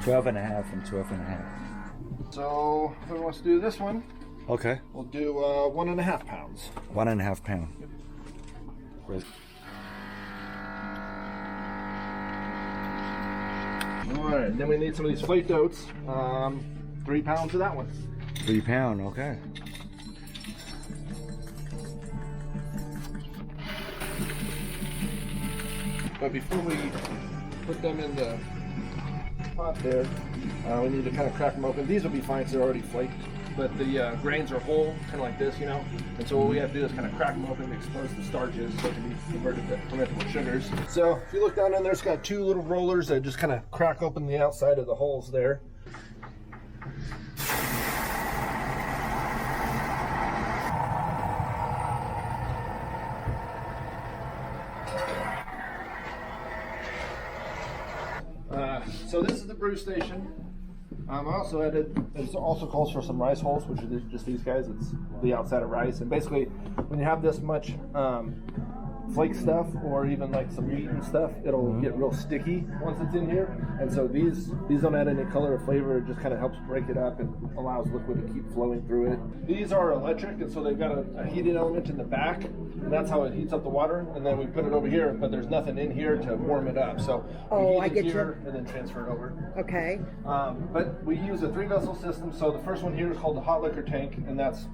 12 and a half and 12 and a half. So if we want to do this one, Okay. we'll do 1.5 pounds. 1.5 pound. Great. All right, then we need some of these flaked oats. 3 pounds of that one. 3 pound, okay. But before we put them in the pot there, we need to kind of crack them open. These will be fine because they're already flaked, but the grains are whole, kind of like this, you know? And so what we have to do is kind of crack them open and expose the starches so it can be converted to fermentable sugars. So if you look down in there, it's got 2 little rollers that just kind of crack open the outside of the holes there. So this is the brew station. I also added, it also calls for some rice holes, which are just these guys. It's the outside of rice. And basically, when you have this much flake stuff or even like some wheat and stuff, it'll get real sticky once it's in here. And so these don't add any color or flavor. It just kind of helps break it up and allows liquid to keep flowing through it. These are electric, and so they've got a heating element in the back, and that's how it heats up the water. And then we put it over here, but there's nothing in here to warm it up. So we heat it here and then transfer it over. Okay. But we use a 3-vessel system. So the first one here is called the hot liquor tank, and that's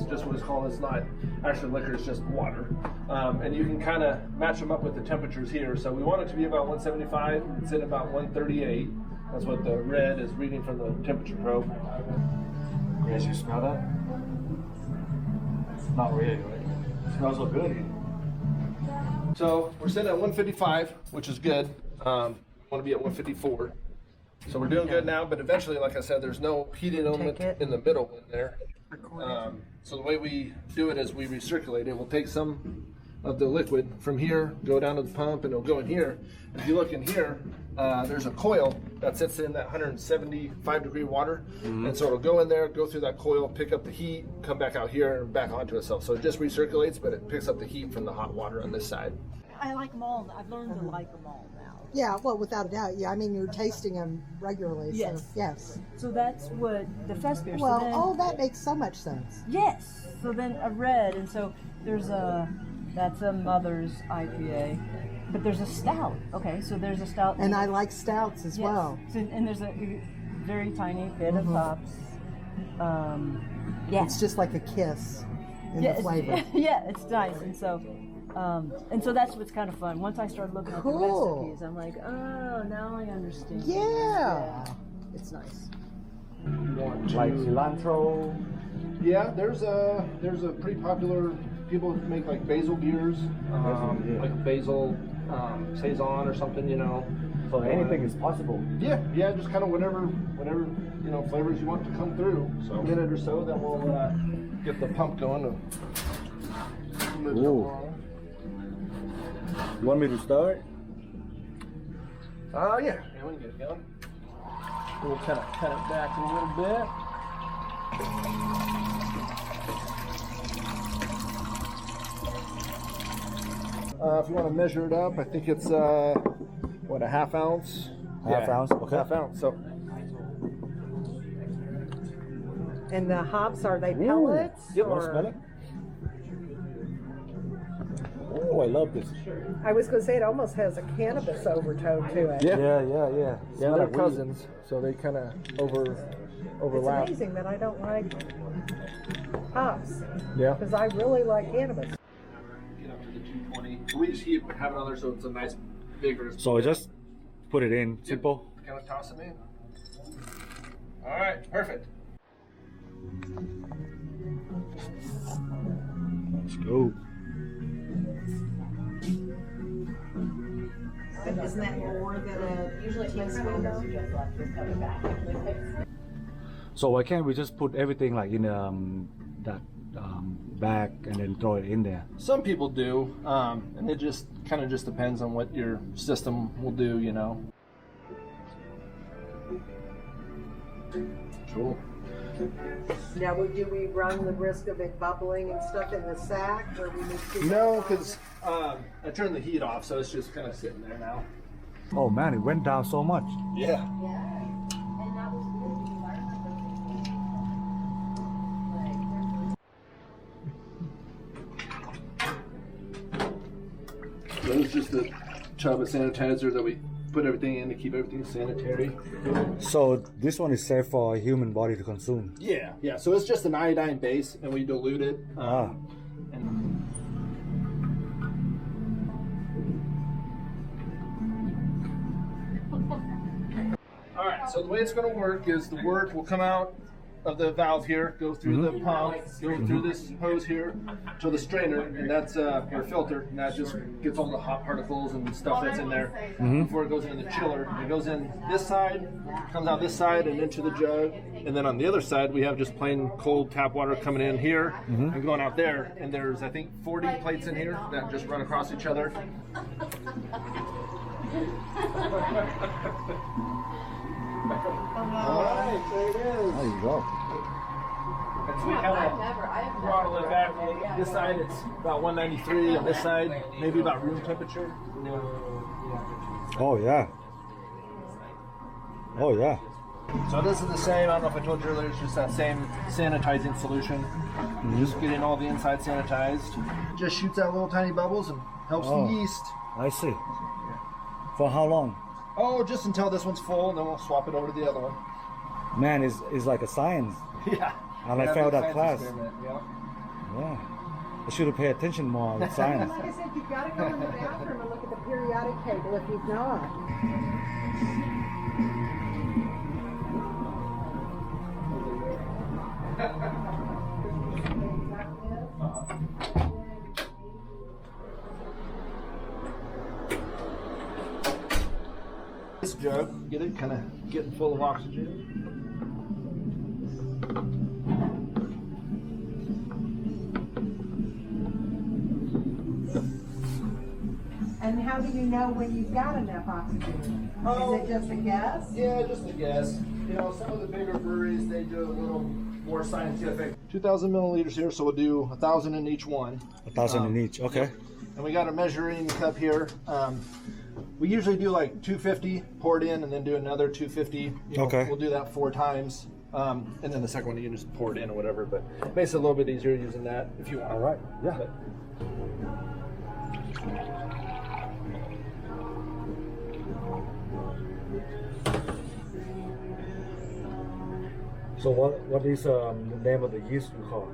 just what it's called. It's not actually liquor, it's just water. And you can kind of match them up with the temperatures here. So we want it to be about 175. It's in about 138. That's what the red is reading from the temperature probe. Grace, you smell that? Not really, right? It smells so good. So we're sitting at 155, which is good. Want to be at 154. So we're doing good now, but eventually, like I said, there's no heating element in the middle in there. So the way we do it is we recirculate it. We'll take some of the liquid from here, go down to the pump, and it'll go in here. If you look in here, there's a coil that sits in that 175 degree water. And so it'll go in there, go through that coil, pick up the heat, come back out here and back onto itself. So it just recirculates, but it picks up the heat from the hot water on this side. I like them all. I've learned to like them all now. Yeah, well, without a doubt. Yeah, I mean, you're tasting them regularly. Yes. So, yes. So that's what the fest beer. Well, so then, oh, that makes so much sense. yes. So then a red, and so there's that's a Mother's IPA, but there's a stout. Okay, so there's a stout. And I like stouts as yes. well. So, and there's a very tiny bit of hops. Yeah. It's just like a kiss in the flavor. Yeah, it's nice, and so that's what's kind of fun. Once I started looking at the recipes, I'm like, oh, now I understand. Yeah. It's nice. Like cilantro. Yeah, there's a pretty popular, people who make like basil beers, like basil saison or something, you know. So anything is possible. Yeah, just kind of whatever flavors you want to come through. So a minute or so, then we'll get the pump going. Ooh. You want me to start? Yeah, we can get it going. We'll kind of cut it back a little bit. If you want to measure it up, I think it's what, a half ounce? Half ounce, okay. Half ounce. So. And the hops, are they pellets? Yep. Want to smell it? Oh, I love this. I was going to say it almost has a cannabis overtone to it. Yeah. So they're cousins, so they kind of overlap. It's amazing that I don't like hops. Yeah. Because I really like cannabis. Get up to the 220. We just have it on there so it's a nice bigger. So I just put it in, simple. Kind of toss them in. All right, perfect. Let's go. Isn't that more than a usually teaspoon? So why can't we just put everything like in that bag and then throw it in there? Some people do, and it just kind of depends on what your system will do, you know. Cool. Now, do we run the risk of it bubbling and stuff in the sack, or we need to? No, because I turned the heat off, so it's just kind of sitting there now. Oh man, it went down so much. Yeah. So it's just a tub of sanitizer that we put everything in to keep everything sanitary. So this one is safe for a human body to consume. Yeah. So it's just an iodine base, and we dilute it. All right. So the way it's going to work is the wort will come out of the valve here, go through the pump, go through this hose here to the strainer, and that's your filter, and that just gets all the hot particles and stuff that's in there before it goes into the chiller. It goes in this side, comes out this side and into the jug, and then on the other side we have just plain cold tap water coming in here and going out there, and there's I think 40 plates in here that just run across each other. Alright, there it is. There you go. And so we kind of throttle it back. This side it's about 193. On this side, maybe about room temperature. Oh yeah. Oh yeah. So this is the same. I don't know if I told you earlier. It's just that same sanitizing solution. Just getting all the inside sanitized. Just shoots out little tiny bubbles and helps the yeast. I see. For how long? Oh, just until this one's full, and then we'll swap it over to the other one. Man, it's like a science. Yeah. And I failed that class. Yeah. Yeah. I should have paid attention more on science. Like I said, you've got to go in the bathroom and look at the periodic table if you've not. This jug, get it kind of getting full of oxygen. And how do you know when you've got enough oxygen? Is it just a guess? Yeah, just a guess. You know, some of the bigger breweries, they do a little more scientific. 2,000 milliliters here, so we'll do 1,000 in each one. 1,000 in each. Okay. And we got a measuring cup here. We usually do like 250, pour it in, and then do another 250. You know, Okay. We'll do that 4 times. And then the second one, you can just pour it in or whatever. But it makes it a little bit easier using that if you want. All right. Yeah. But, So what is the name of the yeast you call?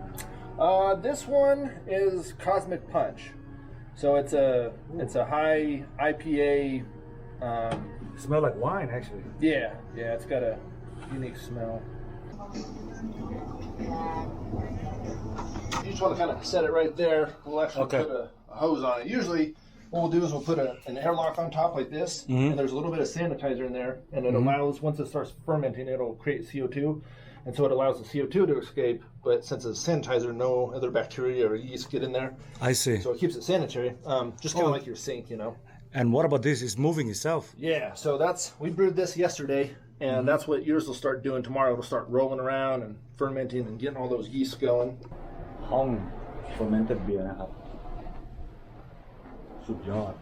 this one is Cosmic Punch. So it's a high IPA. It smells like wine, actually. Yeah, it's got a unique smell. You just want to kind of set it right there. We'll actually put a hose on it. Usually what we'll do is we'll put an airlock on top like this, and there's a little bit of sanitizer in there, and it allows, once it starts fermenting, it'll create CO2, and so it allows the CO2 to escape, but since it's sanitizer, no other bacteria or yeast get in there. I see. So it keeps it sanitary, just kind of like your sink, you know. And what about this? It's moving itself. Yeah, so we brewed this yesterday, and that's what yours will start doing tomorrow. It'll start rolling around and fermenting and getting all those yeasts going. ห้อง fermented beer นะครับ สุดยอด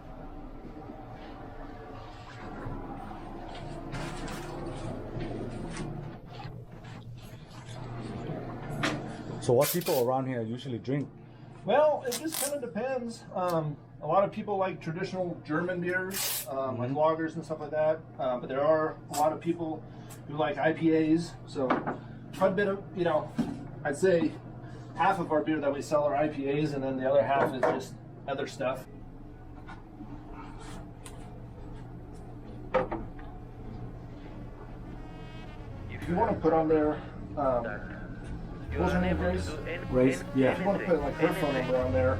So what people around here usually drink? Well, it just kind of depends. A lot of people like traditional German beers, like lagers and stuff like that. But there are a lot of people who like IPAs. So quite a bit of, you know, I'd say half of our beer that we sell are IPAs, and then the other half is just other stuff. If you want to put on there, what's your name, Grace? Grace? Yeah. If you want to put like her phone number on there,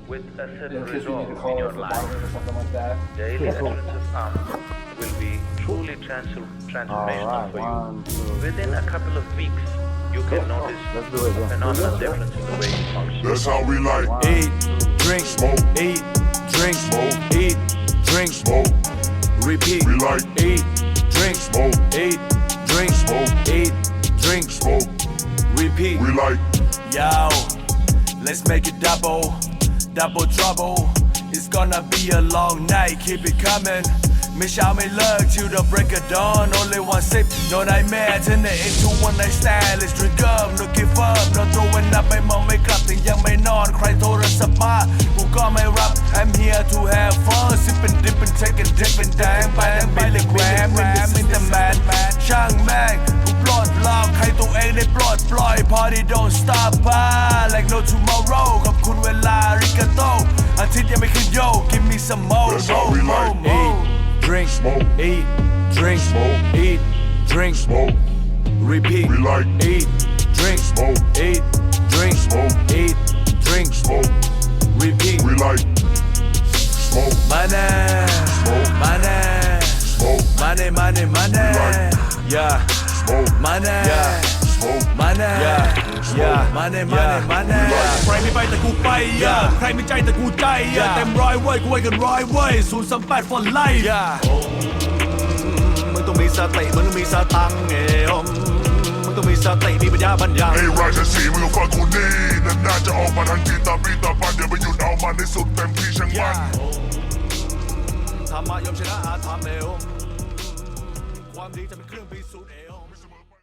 with a certain in case we need to resolve call in her your for life. bottling or something like that. Daily utterances will be truly transformational for you. Within a couple of weeks, you can notice a phenomenal difference in the way you function. That's how we like. Eat, drink, Smoke. eat, drink, Smoke. eat, drink, Smoke. repeat. We like. Eat, drink, Smoke. eat, drink, Smoke. eat, drink, Smoke. repeat. We like. Yo, let's make it double trouble. It's gonna be a long night, keep it coming. ไม่เช้าไม่เลิก till the break of dawn. Only one sip, no nightmare. Turn it into one night stand. Let's drink up, no give up, no throwing up. ไม่มองไม่กลับถึงยังไม่นอน ใครโทรศัพท์มากูก็ไม่รับ I'm here here to have fun sipping dipping taking dipping แดงไปแดงไปเลยแกรมin the system man ช่างแม่งกูปลดล็อกให้ตัวเองได้ปลดปล่อย party don't stop like no tomorrow ขอบคุณเวลาริกาโตอาทิตย์ยังไม่ขึ้นโย give me some more That's how we like eat drink Smoke. eat drink Smoke. eat drink Smoke. repeat We like eat drink Smoke. eat drink Smoke. eat drink Smoke. repeat We like smoke. money Smoke. money Smoke. money money money yeah Smoke. money Smoke. money yeah money money money ใครไม่ไปแต่กูไปใครไม่ใจแต่กูใจเต็มร้อยเว้ยกูไว้กันร้อยเว้ย038 for life มึงต้องมีสติมึงต้องมีสตังค์มึงต้องมีสติมีปัญญาบัญญัติ ไอ้ไรฉันสีมึงฟังกูนี่นานๆจะออกมาทันทีตาปีตาปันเดี๋ยวไปหยุดเอามันในสุดเต็มที่ช่างมัน ธรรมะยอมชนะอาธรรมความดีจะเป็นเครื่องพิสูจน์